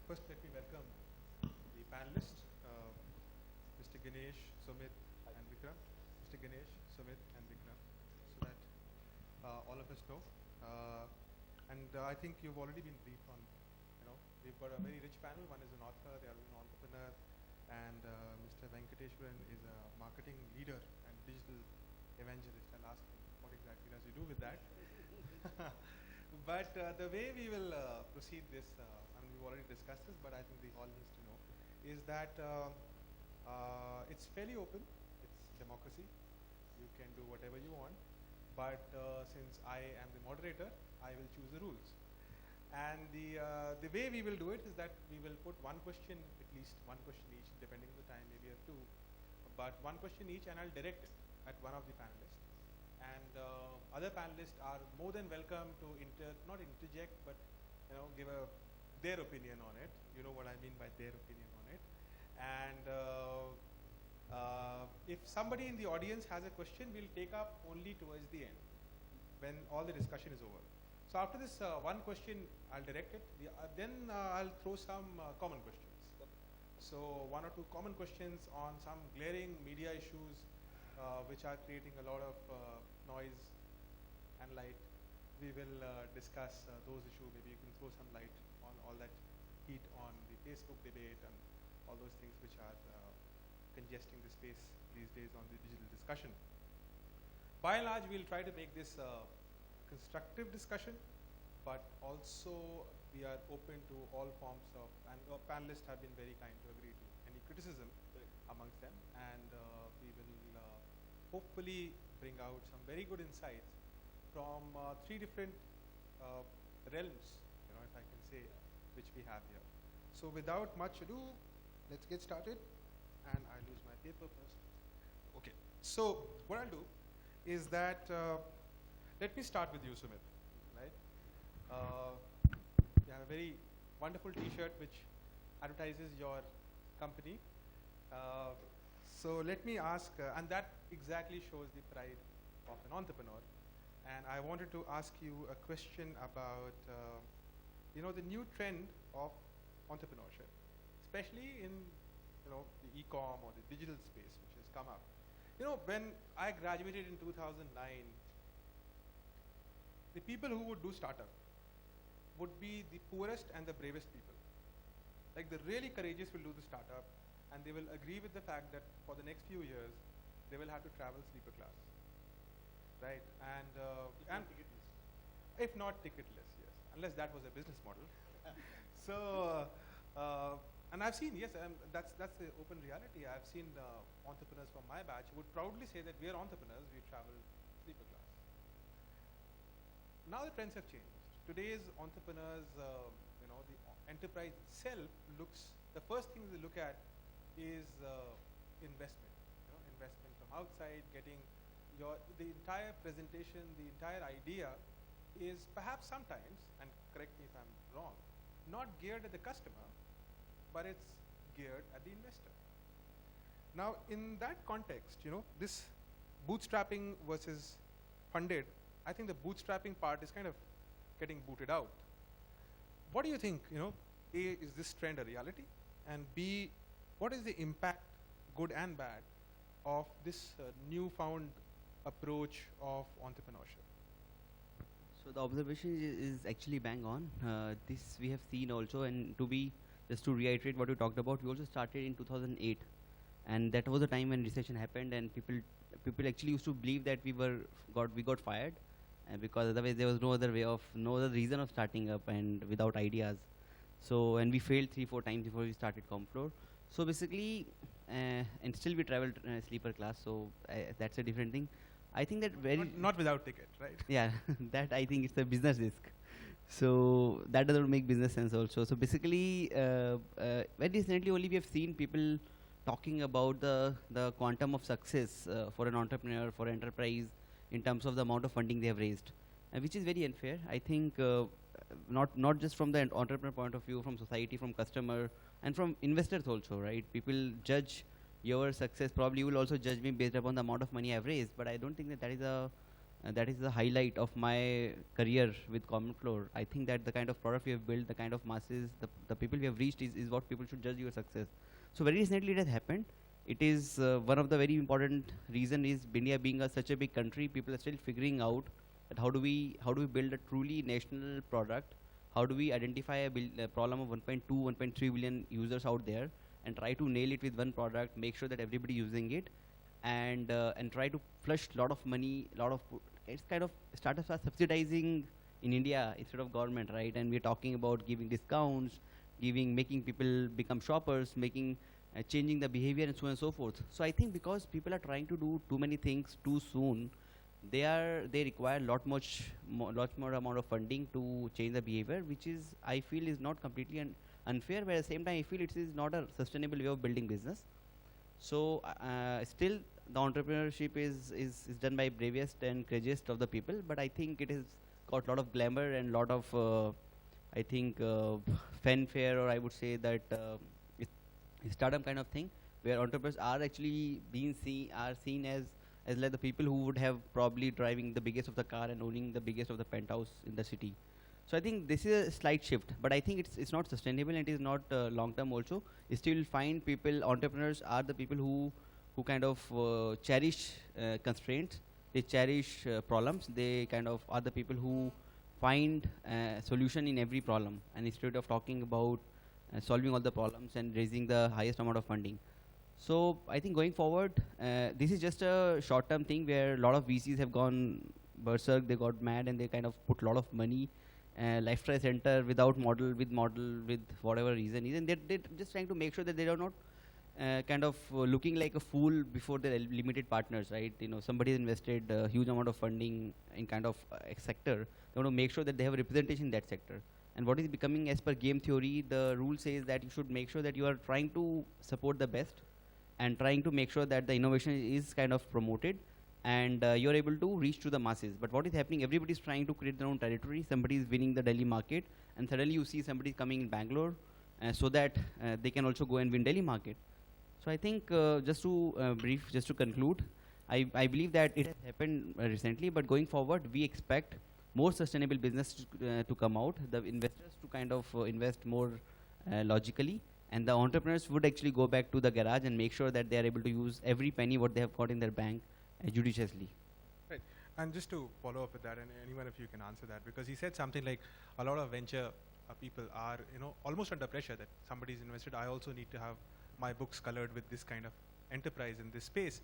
First, let me welcome the panelists, Mr. Ganesh, Sumit, and Vikram. Mr. Ganesh, Sumit, and Vikram, so that all of us know. I think you've already been briefed on, we've got a very rich panel. One is an author, the other is an entrepreneur, and Mr. Venkateswaran is a marketing leader and digital evangelist. I'll ask him what exactly does he do with that. But the way we will proceed this, we've already discussed this, but I think the hall needs to know, is that it's fairly open. It's democracy. You can do whatever you want. But since I am the moderator, I will choose the rules. And the way we will do it is that we will put one question, at least one question each, depending on the time, maybe two. But one question each, and I'll direct at one of the panelists. And other panelists are more than welcome to not interject, but give their opinion on it. You know what I mean by their opinion on it. And if somebody in the audience has a question, we'll take up only towards the end, when all the discussion is over. So after this one question, I'll direct it. Then I'll throw some common questions. So one or two common questions on some glaring media issues which are creating a lot of noise and light. We will discuss those issues. Maybe you can throw some light on all that heat on the Facebook debate and all those things which are congesting the space these days on the digital discussion. By and large, we'll try to make this constructive discussion, but also we are open to all forms of, and our panelists have been very kind to agree to any criticism amongst them, and we will hopefully bring out some very good insights from three different realms, if I can say, which we have here. So without much ado, let's get started. And I lose my paper first. Okay. So what I'll do is that let me start with you, Sumit. Right? You have a very wonderful T-shirt which advertises your company. So let me ask, and that exactly shows the pride of an entrepreneur. And I wanted to ask you a question about, the new trend of entrepreneurship, especially in, the e-com or the digital space which has come up. When I graduated in 2009, the people who would do startup would be the poorest and the bravest people. Like the really courageous will do the startup, and they will agree with the fact that for the next few years, they will have to travel sleeper class, right? And ticketless. If not ticketless, yes, unless that was a business model. So, and I've seen, yes, that's the open reality. I've seen entrepreneurs from my batch who would proudly say that we are entrepreneurs, we travel sleeper class. Now the trends have changed. Today's entrepreneurs, the enterprise itself looks, the first thing they look at is investment. Investment from outside, getting the entire presentation, the entire idea is perhaps sometimes, and correct me if I'm wrong, not geared at the customer, but it's geared at the investor. Now, in that context, this bootstrapping versus funded, I think the bootstrapping part is kind of getting booted out. What do you think, A, is this trend a reality? And B, what is the impact, good and bad, of this newfound approach of entrepreneurship? So the observation is actually bang on. This we have seen also, and just to reiterate what you talked about, we also started in 2008, and that was the time when recession happened, and people actually used to believe that we got fired, because otherwise there was no other reason of starting up and without ideas. So, and we failed 3-4 times before we started Comfloor. So basically, and still we traveled sleeper class. So that's a different thing. I think that not without ticket, right? Yeah, that I think it's a business risk. So that doesn't make business sense also. So basically, very recently only we have seen people talking about the quantum of success for an entrepreneur, for enterprise, in terms of the amount of funding they have raised, which is very unfair. I think not just from the entrepreneur point of view, from society, from customer, and from investors also, right? People judge your success. Probably you will also judge me based upon the amount of money I've raised, but I don't think that is a that is the highlight of my career with Common Floor. I think that the kind of product we have built, the kind of masses, the people we have reached is what people should judge your success. So very recently it has happened. It is one of the very important reason is India being such a big country, people are still figuring out that how do we build a truly national product, how do we identify a problem of 1.2, 1.3 billion users out there and try to nail it with one product, make sure that everybody using it, and try to flush a lot of money, it's kind of startups are subsidizing in India instead of government, right? And we're talking about giving discounts, making people become shoppers, changing the behavior and so on and so forth. So I think because people are trying to do too many things too soon, they require lot more amount of funding to change the behavior, which is I feel is not completely unfair, but at the same time I feel it is not a sustainable way of building business. So still the entrepreneurship is done by bravest and craziest of the people, but I think it has got a lot of glamour and lot of I think fanfare, or I would say that startup kind of thing, where entrepreneurs are actually seen as like the people who would have probably driving the biggest of the car and owning the biggest of the penthouse in the city. So I think this is a slight shift, but I think it's not sustainable and it is not long term also. You still find entrepreneurs are the people who kind of cherish constraints, they cherish problems, they kind of are the people who find a solution in every problem, and instead of talking about solving all the problems and raising the highest amount of funding. So I think going forward, this is just a short-term thing where a lot of VCs have gone berserk, they got mad and they kind of put a lot of money, lifestyle center with model, with whatever reason is, and they're just trying to make sure that they are not kind of looking like a fool before their limited partners, right? You know, somebody has invested a huge amount of funding in kind of sector. They want to make sure that they have representation in that sector. And what is becoming, as per game theory, the rule says that you should make sure that you are trying to support the best and trying to make sure that the innovation is kind of promoted and you're able to reach to the masses. But what is happening, everybody is trying to create their own territory. Somebody is winning the Delhi market and suddenly you see somebody coming in Bangalore so that they can also go and win Delhi market. So I think just to conclude, I believe that it has happened recently, but going forward, we expect more sustainable business to come out, the investors to kind of invest more logically, and the entrepreneurs would actually go back to the garage and make sure that they are able to use every penny what they have got in their bank judiciously. Right. And just to follow up with that, and anyone of you can answer that, because he said something like a lot of venture people are, almost under pressure that somebody's invested. I also need to have my books colored with this kind of enterprise in this space.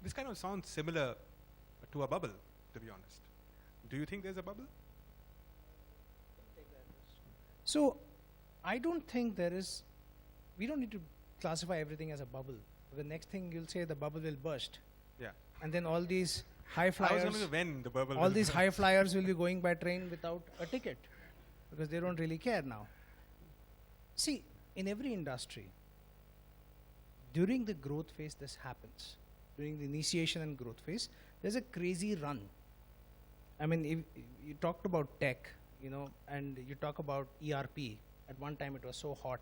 This kind of sounds similar to a bubble, to be honest. Do you think there's a bubble? So, I don't think we don't need to classify everything as a bubble. The next thing you'll say the bubble will burst. Yeah. And then all these high flyers, I was wondering when the bubble all these high flyers will be going by train without a ticket because they don't really care now. See, in every industry, during the growth phase, this happens. During the initiation and growth phase, there's a crazy run. I mean, if you talked about tech, and you talk about ERP. At one time, it was so hot.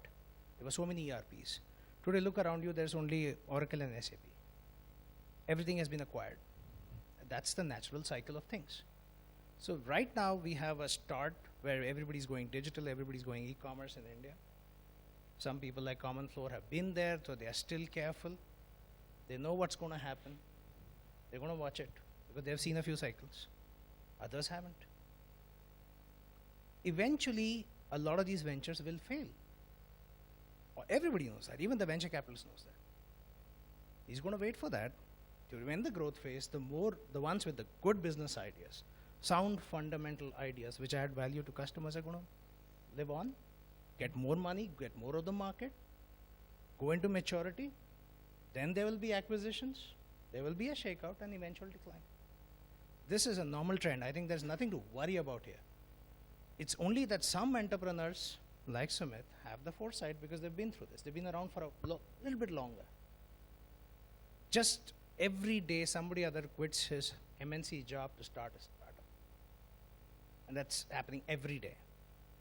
There were so many ERPs. Today, look around you, there's only Oracle and SAP. Everything has been acquired. That's the natural cycle of things. So right now, we have a start where everybody's going digital, everybody's going e-commerce in India. Some people like Common Floor have been there, so they are still careful. They know what's going to happen. They're going to watch it because they've seen a few cycles. Others haven't. Eventually, a lot of these ventures will fail. Everybody knows that. Even the venture capitalist knows that. He's going to wait for that. During the growth phase, the ones with the good business ideas, sound fundamental ideas which add value to customers are going to live on, get more money, get more of the market, go into maturity. Then there will be acquisitions, there will be a shakeout and eventual decline. This is a normal trend. I think there's nothing to worry about here. It's only that some entrepreneurs like Sumit have the foresight because they've been through this. They've been around for a little bit longer. Just every day somebody other quits his MNC job to start a startup. And that's happening every day.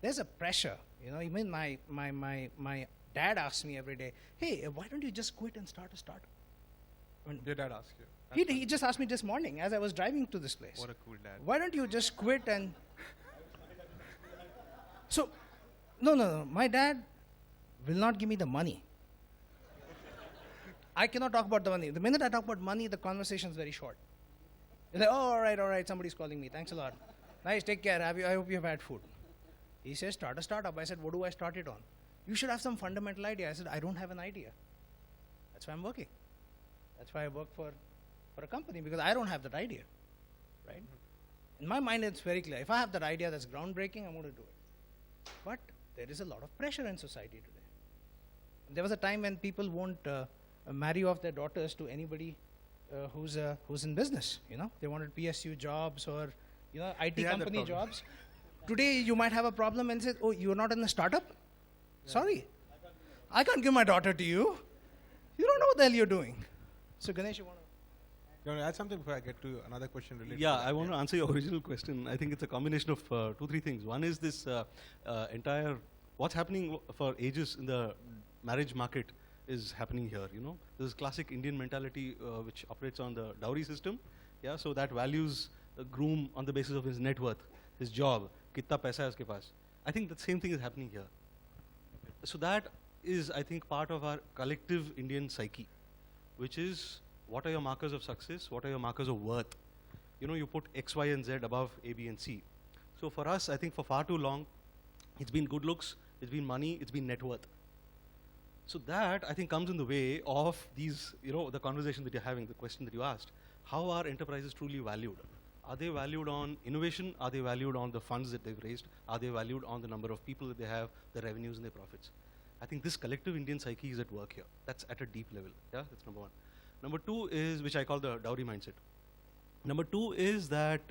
There's a pressure. Even my dad asks me every day, hey, why don't you just quit and start a startup? Your dad asked you. He just asked me this morning as I was driving to this place. What a cool dad. Why don't you just quit and... So, no. My dad will not give me the money. I cannot talk about the money. The minute I talk about money, the conversation is very short. He's like, oh, all right, somebody's calling me. Thanks a lot. Nice, take care. I hope you have had food. He says, start a startup. I said, what do I start it on? You should have some fundamental idea. I said, I don't have an idea. That's why I'm working. That's why I work for a company, because I don't have that idea, right? In my mind, it's very clear. If I have that idea that's groundbreaking, I'm going to do it. But there is a lot of pressure in society today. There was a time when people won't marry off their daughters to anybody who's in business. You know, they wanted PSU jobs or IT company jobs. Today, you might have a problem and say, "Oh, you're not in a startup? Yeah. Sorry, I can't give my daughter to you. You don't know what the hell you're doing." So, Ganesh, you want to add something before I get to another question related? Yeah, I want to answer your original question. I think it's a combination of 2-3 things. One is this entire what's happening for ages in the marriage market is happening here. This is classic Indian mentality which operates on the dowry system. Yeah, so that values a groom on the basis of his net worth, his job, kitna paisa hai uske paas. I think the same thing is happening here. So that is, I think, part of our collective Indian psyche, which is what are your markers of success, what are your markers of worth. You put X, Y, and Z above A, B, and C. So for us, I think for far too long, it's been good looks, it's been money, it's been net worth. So that, I think, comes in the way of these, the conversation that you're having, the question that you asked. How are enterprises truly valued? Are they valued on innovation? Are they valued on the funds that they've raised? Are they valued on the number of people that they have, the revenues and their profits? I think this collective Indian psyche is at work here. That's at a deep level. Yeah, that's number one. Number two is, which I call the dowry mindset. Number two is that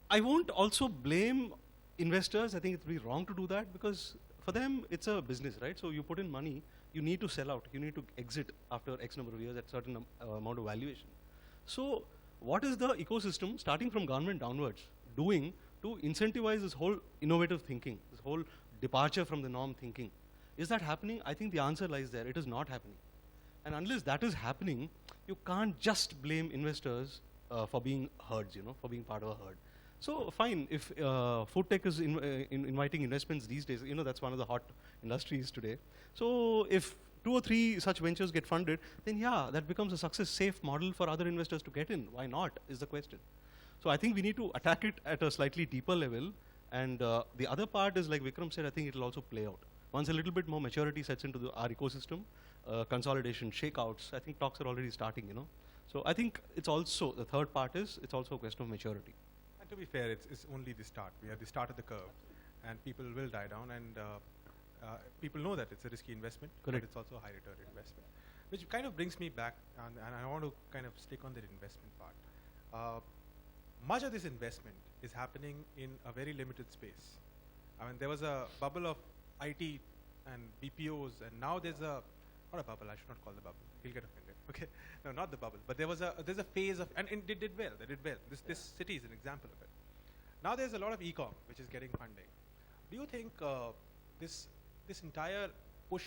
I won't also blame investors. I think it would be wrong to do that, because for them, it's a business, right? So you put in money, you need to sell out. You need to exit after X number of years at certain amount of valuation. So what is the ecosystem, starting from government downwards, doing to incentivize this whole innovative thinking, this whole departure from the norm thinking? Is that happening? I think the answer lies there. It is not happening. And unless that is happening, you can't just blame investors for being herds, for being part of a herd. So fine, if food tech is inviting investments these days, that's one of the hot industries today. So if 2 or 3 such ventures get funded, then yeah, that becomes a success-safe model for other investors to get in. Why not, is the question. So I think we need to attack it at a slightly deeper level. And the other part is, like Vikram said, I think it will also play out. Once a little bit more maturity sets into our ecosystem, consolidation, shakeouts, I think talks are already starting, So I think it's also, the third part is, it's also a question of maturity. And to be fair, it's only the start. We are the start of the curve, and people will die down, and people know that it's a risky investment, correct, but it's also a high return investment. Which kind of brings me back, and I want to kind of stick on that investment part. Much of this investment is happening in a very limited space. I mean, there was a bubble of IT and BPOs, and now there's not a bubble, I should not call the bubble, he'll get offended, okay? No, not the bubble, but there's a phase of, and they did well. This city is an example of it. Now there's a lot of e-com, which is getting funding. Do you think this entire push,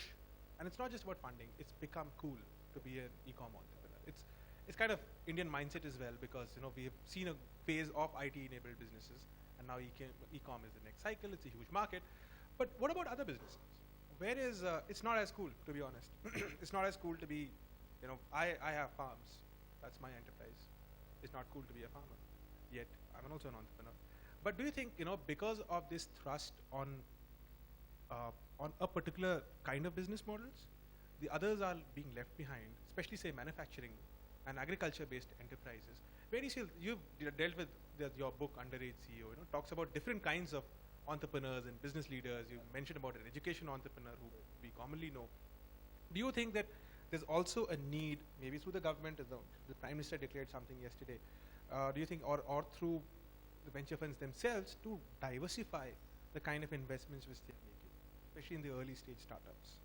and it's not just about funding, it's become cool to be an e-com entrepreneur. It's kind of Indian mindset as well, because we have seen a phase of IT-enabled businesses, and now e-com is the next cycle. It's a huge market. But what about other businesses? Where is it's not as cool, to be honest. It's not as cool to be, I have farms. That's my enterprise. It's not cool to be a farmer. Yet I'm also an entrepreneur. But do you think, because of this thrust on a particular kind of business models, the others are being left behind, especially say manufacturing and agriculture-based enterprises? Where do you see, you've dealt with your book Underage CEO, talks about different kinds of entrepreneurs and business leaders. You mentioned about an education entrepreneur who we commonly know. Do you think that there's also a need, maybe through the government, as the Prime Minister declared something yesterday, do you think, or through the venture funds themselves, to diversify the kind of investments which they're making, especially in the early stage startups?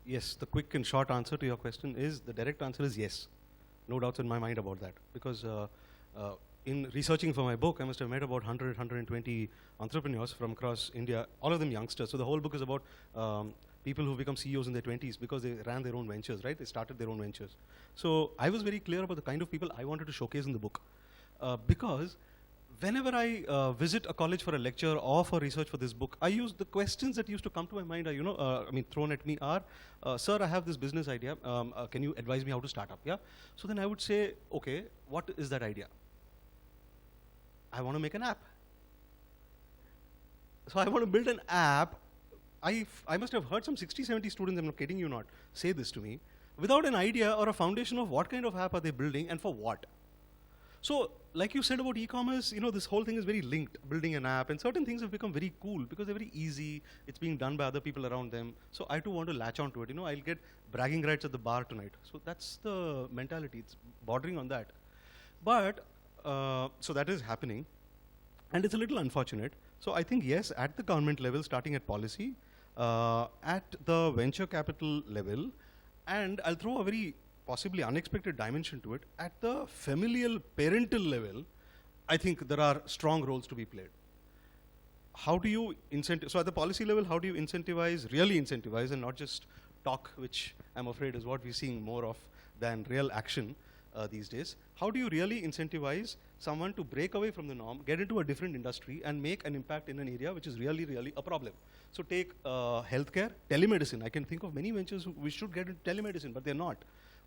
Yes, the quick and short answer to your question is, the direct answer is yes. No doubts in my mind about that. Because in researching for my book, I must have met about 100, 120 entrepreneurs from across India, all of them youngsters. So the whole book is about people who become CEOs in their 20s because they ran their own ventures, right? They started their own ventures. So I was very clear about the kind of people I wanted to showcase in the book. Because whenever I visit a college for a lecture or for research for this book, I use the questions that used to come to my mind are, thrown at me are, sir, I have this business idea. Can you advise me how to start up? Yeah. So then I would say, okay, what is that idea? I want to make an app. So I want to build an app. I must have heard some 60, 70 students, I'm not kidding you not, say this to me, without an idea or a foundation of what kind of app are they building and for what. So, like you said about e-commerce, this whole thing is very linked, building an app, and certain things have become very cool because they're very easy, it's being done by other people around them. So I too want to latch onto it, I'll get bragging rights at the bar tonight. So that's the mentality, it's bordering on that. But, so that is happening, and it's a little unfortunate. So I think yes, at the government level, starting at policy, at the venture capital level, and I'll throw a very possibly unexpected dimension to it, at the familial parental level, I think there are strong roles to be played. How do you so at the policy level, how do you really incentivize, and not just talk, which I'm afraid is what we're seeing more of than real action these days. How do you really incentivize someone to break away from the norm, get into a different industry, and make an impact in an area which is really, really a problem? So take healthcare, telemedicine. I can think of many ventures which should get into telemedicine, but they're not.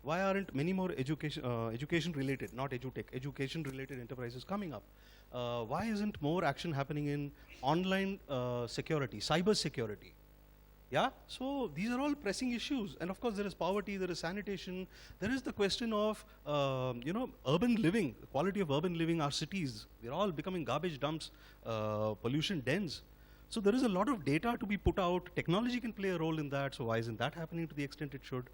Why aren't many more education-related, not edutech, education-related enterprises coming up? Why isn't more action happening in online security, cyber security? Yeah, so these are all pressing issues. And of course, there is poverty, there is sanitation, there is the question of, urban living, quality of urban living, our cities. They're all becoming garbage dumps, pollution dens. So there is a lot of data to be put out. Technology can play a role in that. So why isn't that happening to the extent it should?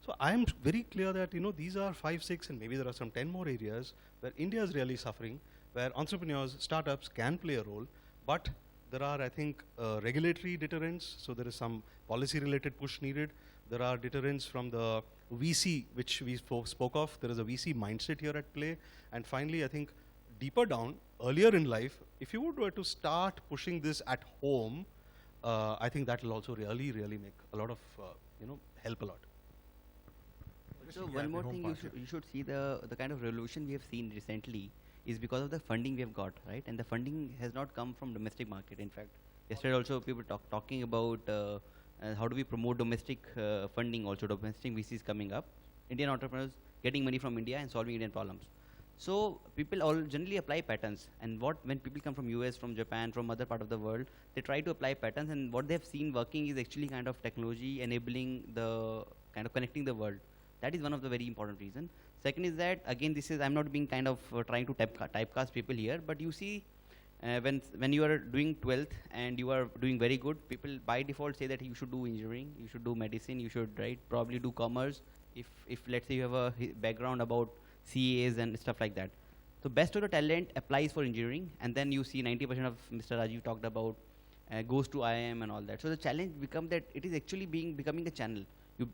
So I am very clear that, these are 5, 6, and maybe there are some 10 more areas where India is really suffering, where entrepreneurs, startups can play a role, but there are, I think, regulatory deterrents, so there is some policy-related push needed. There are deterrents from the VC, which we spoke of. There is a VC mindset here at play. And finally, I think, deeper down, earlier in life, if you were to start pushing this at home, I think that will also really, really make a lot of, help a lot. So one more thing, you should see the kind of revolution we have seen recently is because of the funding we have got, right? And the funding has not come from domestic market. In fact, yesterday also people talking about how do we promote domestic funding, also domestic VCs coming up, Indian entrepreneurs getting money from India and solving Indian problems. So people all generally apply patterns, and when people come from US, from Japan, from other part of the world, they try to apply patterns, and what they have seen working is actually kind of technology enabling the kind of connecting the world. That is one of the very important reasons. Second is that, again, I'm not being kind of trying to typecast people here, but you see, when you are doing 12th and you are doing very good, people by default say that you should do engineering, you should do medicine, you should probably do commerce, if let's say you have a background about CAs and stuff like that. So best of the talent applies for engineering, and then you see 90% of Mr. Rajiv talked about goes to IIM and all that. So the challenge becomes that it is actually becoming a channel.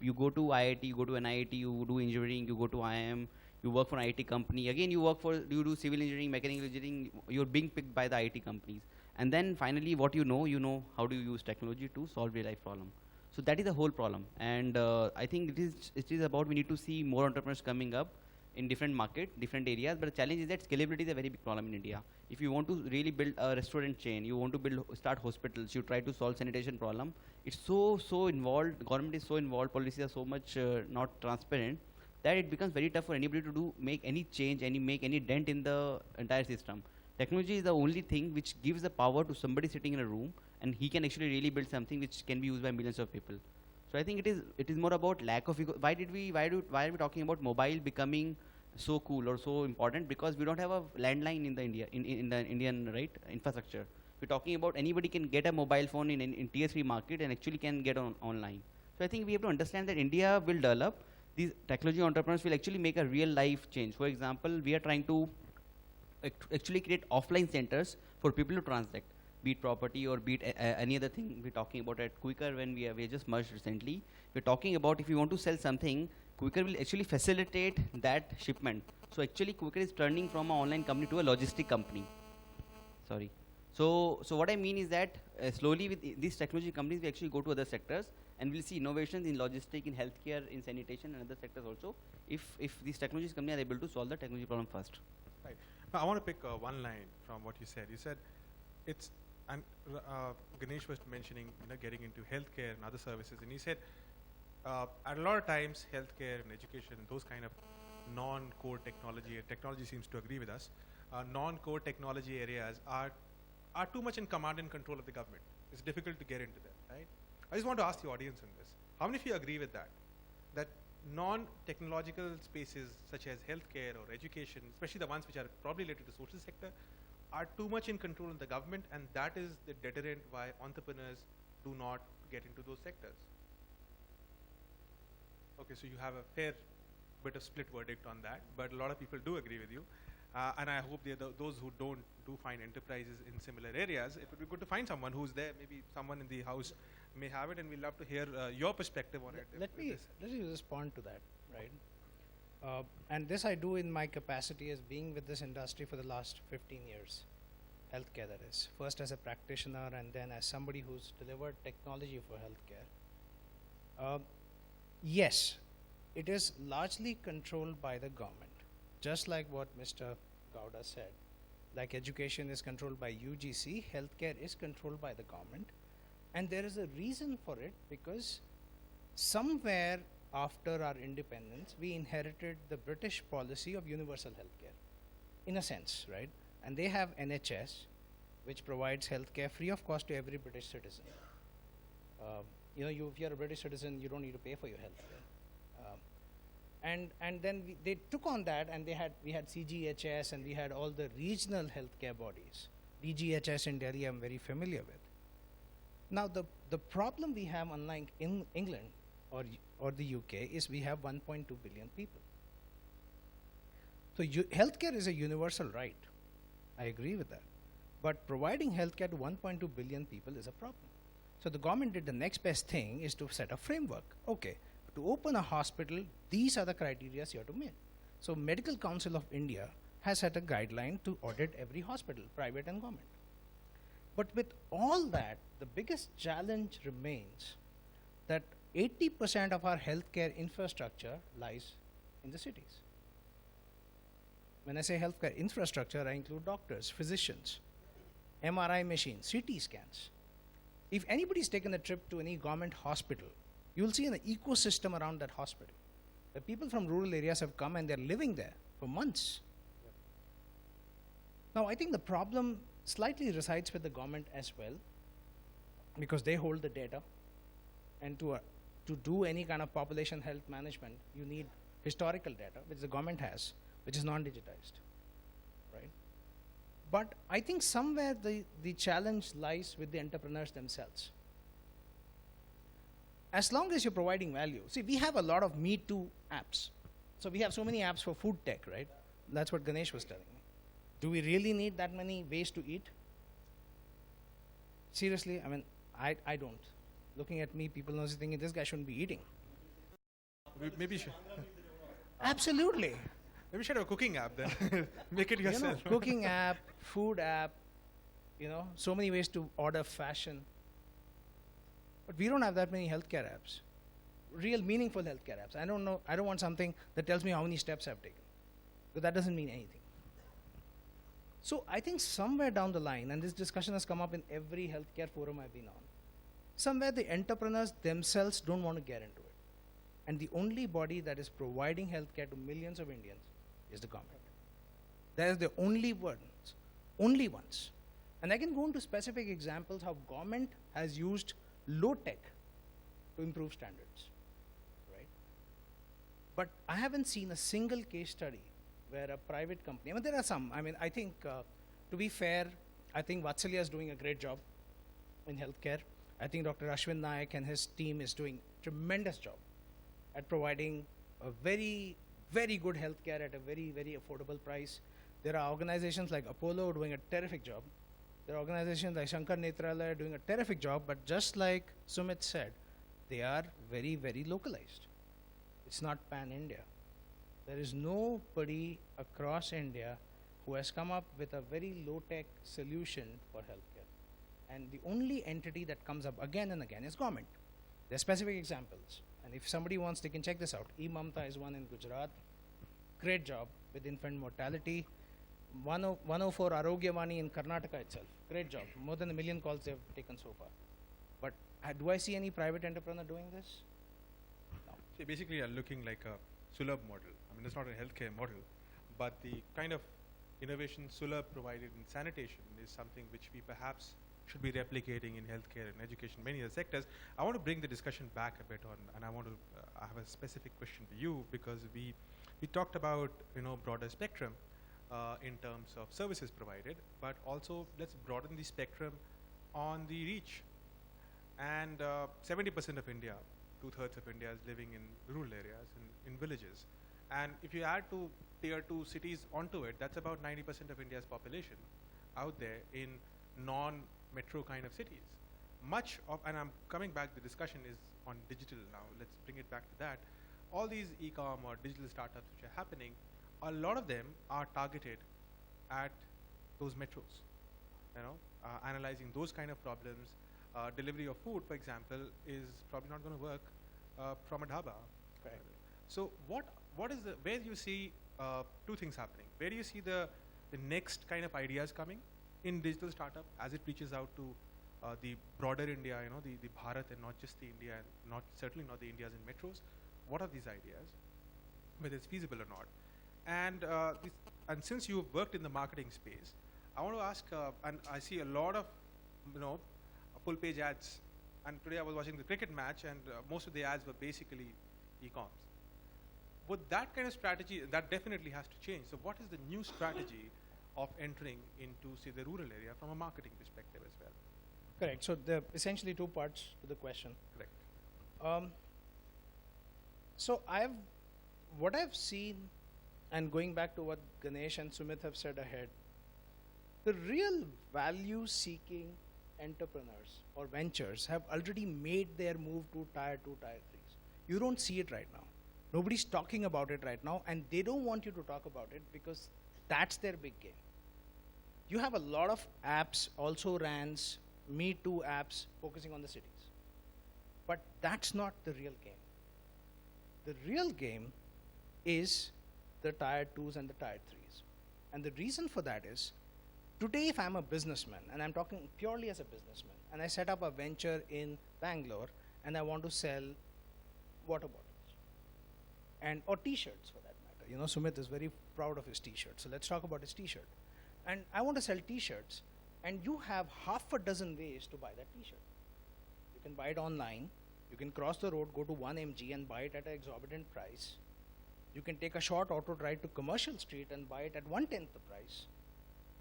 You go to IIT, you go to NIT, you do engineering, you go to IIM, you work for an IT company. Again, you do civil engineering, mechanical engineering, you're being picked by the IT companies. And then finally, what you know how do you use technology to solve real life problem. So that is the whole problem. And I think it is about we need to see more entrepreneurs coming up in different market, different areas. But the challenge is that scalability is a very big problem in India. If you want to really build a restaurant chain, you want to start hospitals, you try to solve sanitation problem, it's so involved, government is so involved, policies are so much not transparent, that it becomes very tough for anybody to make any change, make any dent in the entire system. Technology is the only thing which gives the power to somebody sitting in a room, and he can actually really build something which can be used by millions of people. So I think it is more about lack of ego. Why are we talking about mobile becoming so cool or so important? Because we don't have a landline in the Indian infrastructure. We're talking about anybody can get a mobile phone in tier 3 market and actually can get online. So I think we have to understand that India will develop. These technology entrepreneurs will actually make a real life change. For example, we are trying to actually create offline centers for people to transact, be it property or be it any other thing. We're talking about at Quicker when we just merged recently. We're talking about if you want to sell something, Quicker will actually facilitate that shipment. So actually Quicker is turning from an online company to a logistic company. Sorry. So what I mean is that slowly with these technology companies, we actually go to other sectors, And we'll see innovations in logistics, in healthcare, in sanitation, and other sectors also. If these technologies companies are able to solve the technology problem first. Right. Now, I want to pick one line from what you said. You said it's, and Ganesh was mentioning, getting into healthcare and other services, and he said at a lot of times healthcare and education and those kind of non-core technology, and technology seems to agree with us, non-core technology areas are too much in command and control of the government. It's difficult to get into them, right? I just want to ask the audience on this. How many of you agree with that? That non-technological spaces such as healthcare or education, especially the ones which are probably related to social sector, are too much in control of the government, and that is the deterrent why entrepreneurs do not get into those sectors. Okay, so you have a fair bit of split verdict on that, but a lot of people do agree with you. And I hope those who don't do find enterprises in similar areas. It would be good to find someone who's there. Maybe someone in the house may have it, and we'd love to hear your perspective on it. Let me respond to that, right? And this I do in my capacity as being with this industry for the last 15 years, healthcare that is. First as a practitioner and then as somebody who's delivered technology for healthcare. Yes, it is largely controlled by the government. Just like what Mr. Gowda said, like education is controlled by UGC, healthcare is controlled by the government. And there is a reason for it, because somewhere after our independence, we inherited the British policy of universal healthcare, in a sense, right? And they have NHS, which provides healthcare free of cost to every British citizen. If you're a British citizen, you don't need to pay for your healthcare. And then they took on that, and we had CGHS, and we had all the regional healthcare bodies. DGHS in Delhi I'm very familiar with. Now the problem we have, unlike in England or the UK, is we have 1.2 billion people. So healthcare is a universal right. I agree with that. But providing healthcare to 1.2 billion people is a problem. So the government did the next best thing, is to set a framework. Okay, to open a hospital, these are the criteria you have to meet. So Medical Council of India has set a guideline to audit every hospital, private and government. But with all that, the biggest challenge remains that 80% of our healthcare infrastructure lies in the cities. When I say healthcare infrastructure, I include doctors, physicians, MRI machines, CT scans. If anybody's taken a trip to any government hospital, you will see an ecosystem around that hospital. The people from rural areas have come and they're living there for months. Now, I think the problem slightly resides with the government as well, because they hold the data. And to do any kind of population health management, you need historical data, which the government has, which is non-digitized, right? But I think somewhere the challenge lies with the entrepreneurs themselves. As long as you're providing value. See, we have a lot of Me Too apps. So we have so many apps for food tech, right? That's what Ganesh was telling me. Do we really need that many ways to eat? Seriously, I mean, I don't. Looking at me, people are thinking this guy shouldn't be eating. Maybe should. Absolutely. Maybe we should have a cooking app then. Make it yourself. Cooking app, food app, so many ways to order fashion. But we don't have that many healthcare apps, real meaningful healthcare apps. I don't want something that tells me how many steps I've taken, because that doesn't mean anything. So I think somewhere down the line, and this discussion has come up in every healthcare forum I've been on, somewhere the entrepreneurs themselves don't want to get into it. And the only body that is providing healthcare to millions of Indians is the government. That is the only ones. And I can go into specific examples how government has used low tech to improve standards, right? But I haven't seen a single case study where a private company, there are some. I think, to be fair, I think Vatsalya is doing a great job in healthcare. I think Dr. Ashwin Naik and his team is doing tremendous job at providing a very, very good healthcare at a very, very affordable price. There are organizations like Apollo doing a terrific job. There are organizations like Shankar Netralaya doing a terrific job, but just like Sumit said, they are very, very localized. It's not pan-India. There is nobody across India who has come up with a very low-tech solution for healthcare. And the only entity that comes up again and again is government. There are specific examples. And if somebody wants, they can check this out. E-Mamta is one in Gujarat. Great job with infant mortality. 104 Arogyavani in Karnataka itself. Great job. More than 1 million calls they have taken so far. But do I see any private entrepreneur doing this? No. See, basically, you're looking like a Sulabh model. I mean, it's not a healthcare model, but the kind of innovation Sulabh provided in sanitation is something which we perhaps should be replicating in healthcare and education, many other sectors. I want to bring the discussion back a bit on, and I want to I have a specific question for you, because we talked about broader spectrum in terms of services provided, but also let's broaden the spectrum on the reach. And 70% of India, 2/3 of India is living in rural areas, in villages. And if you add to tier 2 cities onto it, that's about 90% of India's population out there in non-metro kind of cities. Much of, and I'm coming back, the discussion is on digital now, let's bring it back to that. All these e-com or digital startups which are happening, a lot of them are targeted at those metros, analyzing those kind of problems. Delivery of food, for example, is probably not going to work from a dhaba. Correct. So what is where do you see two things happening? Where do you see the next kind of ideas coming in digital startup as it reaches out to the broader India, the Bharat, and not just the India, and certainly not the Indias in metros? What are these ideas, whether it's feasible or not? And since you've worked in the marketing space, I want to ask, and I see a lot of full page ads, and today I was watching the cricket match, and most of the ads were basically e-coms. Would that kind of strategy, that definitely has to change. So what is the new strategy of entering into, say, the rural area from a marketing perspective as well? Correct. So there are essentially two parts to the question. Correct. So what I've seen, and going back to what Ganesh and Sumit have said ahead, the real value-seeking entrepreneurs or ventures have already made their move to tier 2, tier 3s. You don't see it right now. Nobody's talking about it right now, and they don't want you to talk about it because that's their big game. You have a lot of apps, also RANs, Me Too apps focusing on the cities. But that's not the real game. The real game is the tier 2s and the tier 3s. And the reason for that is, today if I'm a businessman, and I'm talking purely as a businessman, and I set up a venture in Bangalore, and I want to sell water bottles, or t-shirts for that matter. Sumit is very proud of his t-shirt, so let's talk about his t-shirt. And I want to sell t-shirts, and you have half a dozen ways to buy that t-shirt. You can buy it online, you can cross the road, go to 1mg and buy it at an exorbitant price. You can take a short auto ride to Commercial Street and buy it at 1/10 the price,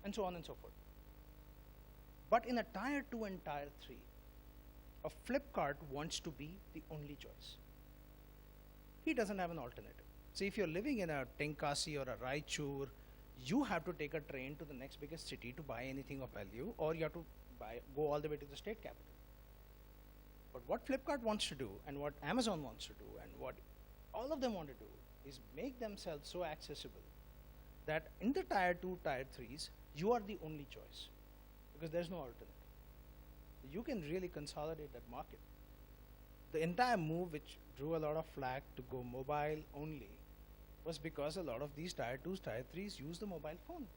and so on and so forth. But in a tier 2 and tier 3, a Flipkart wants to be the only choice. He doesn't have an alternative. See, if you're living in a Tenkasi or a Raichur, you have to take a train to the next biggest city to buy anything of value, or you have to go all the way to the state capital. But what Flipkart wants to do, and what Amazon wants to do, and what all of them want to do, is make themselves so accessible that in the tier 2, tier 3s, you are the only choice, because there's no alternative. You can really consolidate that market. The entire move, which drew a lot of flack to go mobile only, was because a lot of these tier 2s, tier 3s use the mobile phone.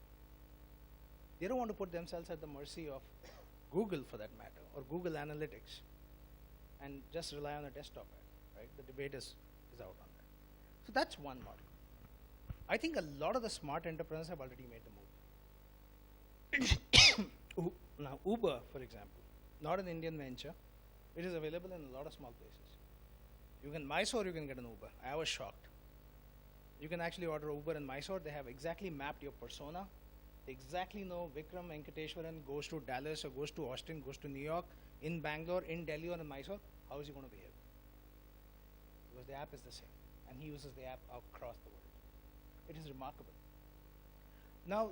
They don't want to put themselves at the mercy of Google, for that matter, or Google Analytics, and just rely on a desktop app, right? The debate is out on that. So that's one model. I think a lot of the smart entrepreneurs have already made the move. Now, Uber, for example, not an Indian venture. It is available in a lot of small places. You can Mysore, you can get an Uber. I was shocked. You can actually order Uber in Mysore. They have exactly mapped your persona. They exactly know Vikram Venkateswaran goes to Dallas or goes to Austin, goes to New York, in Bangalore, in Delhi, or in Mysore. How is he going to behave? Because the app is the same, and he uses the app across the world. It is remarkable. Now,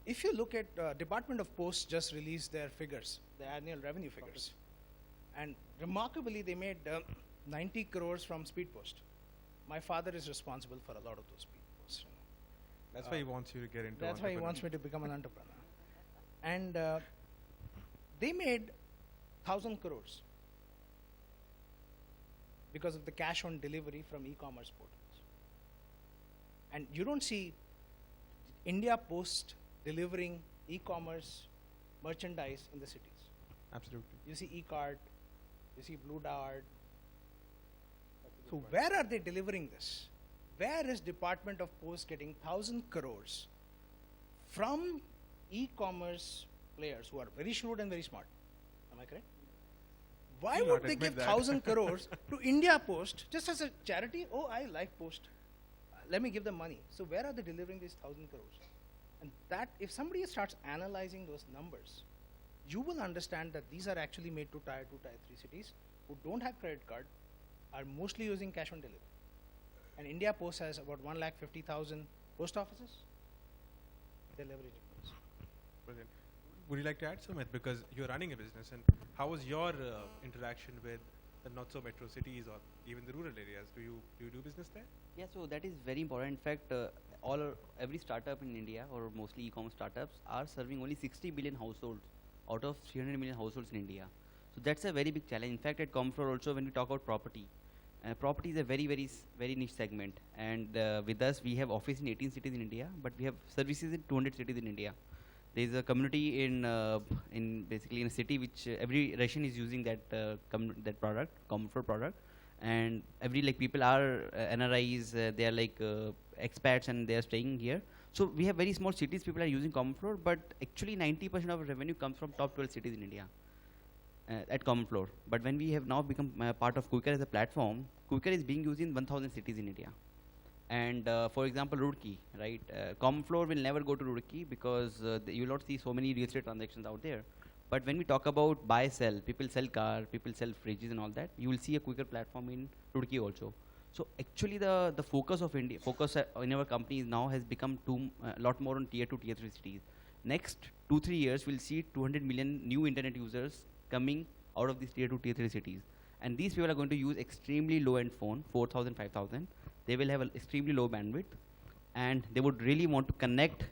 if you look at Department of Post just released their figures, their annual revenue figures, and remarkably they made 90 crores from Speed Post. My father is responsible for a lot of those Speed Posts. That's why he wants you to get into. That's why he wants me to become an entrepreneur. And they made 1,000 crores because of the cash on delivery from e-commerce portals. And you don't see India Post delivering e-commerce merchandise in the cities. Absolutely. You see e-cart, you see Blue Dart. So where are they delivering this? Where is Department of Post getting 1,000 crores from e-commerce players who are very shrewd and very smart? Am I correct? Why You'll would not they admit give that. 1,000 crores to India Post just as a charity? Oh, I like Post. Let me give them money. So where are they delivering these 1,000 crores? And that, if somebody starts analyzing those numbers, you will understand that these are actually made to tier 2, tier 3 cities who don't have credit card, are mostly using cash on delivery. And India Post has about 150,000 post offices. They're leveraging this. Brilliant. Would you like to add, Sumit? Because you're running a business, and how was your interaction with the not so metro cities or even the rural areas? Do you do business there? Yeah, so that is very important. In fact, every startup in India, or mostly e-commerce startups, are serving only 60 million households out of 300 million households in India. So that's a very big challenge. In fact, at Comfort also, when we talk about property, property is a very niche segment. And with us, we have office in 18 cities in India, but we have services in 200 cities in India. There is a community in basically in a city which every Russian is using that that product, Comfort product, and every like people are NRIs, they are like expats and they are staying here. So we have very small cities people are using Comfort, but actually 90% of our revenue comes from top 12 cities in India at Common Floor. But when we have now become part of Quicker as a platform, Quicker is being used in 1,000 cities in India. And for example, Roorkee, right? Common Floor will never go to Roorkee because you will not see so many real estate transactions out there. But when we talk about buy, sell, people sell car, people sell fridges and all that, you will see a Quicker platform in Roorkee also. So actually the focus of India, in our companies now has become a lot more on tier 2, tier 3 cities. Next 2-3 years, we'll see 200 million new internet users coming out of these tier 2, tier 3 cities. And these people are going to use extremely low-end phone, 4,000, 5,000. They will have an extremely low bandwidth, and they would really want to connect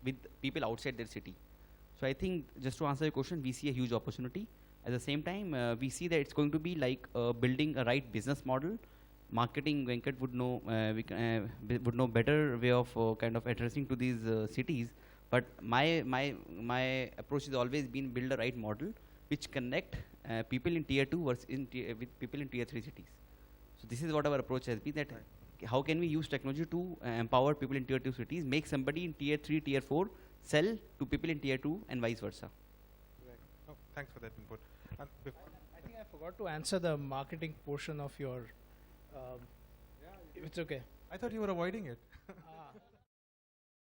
with people outside their city. So I think, just to answer your question, we see a huge opportunity. At the same time, we see that it's going to be like building a right business model. Marketing, Venkat would know, would know better way of kind of addressing to these cities. But my approach has always been build a right model which connect people in tier 2 versus with people in tier 3 cities. So this is what our approach has been, that how can we use technology to empower people in tier 2 cities, make somebody in tier 3, tier 4 sell to people in tier 2 and vice versa. Right. Oh, thanks for that input. And I think I forgot to answer the marketing portion of your. It's okay. I thought you were avoiding it.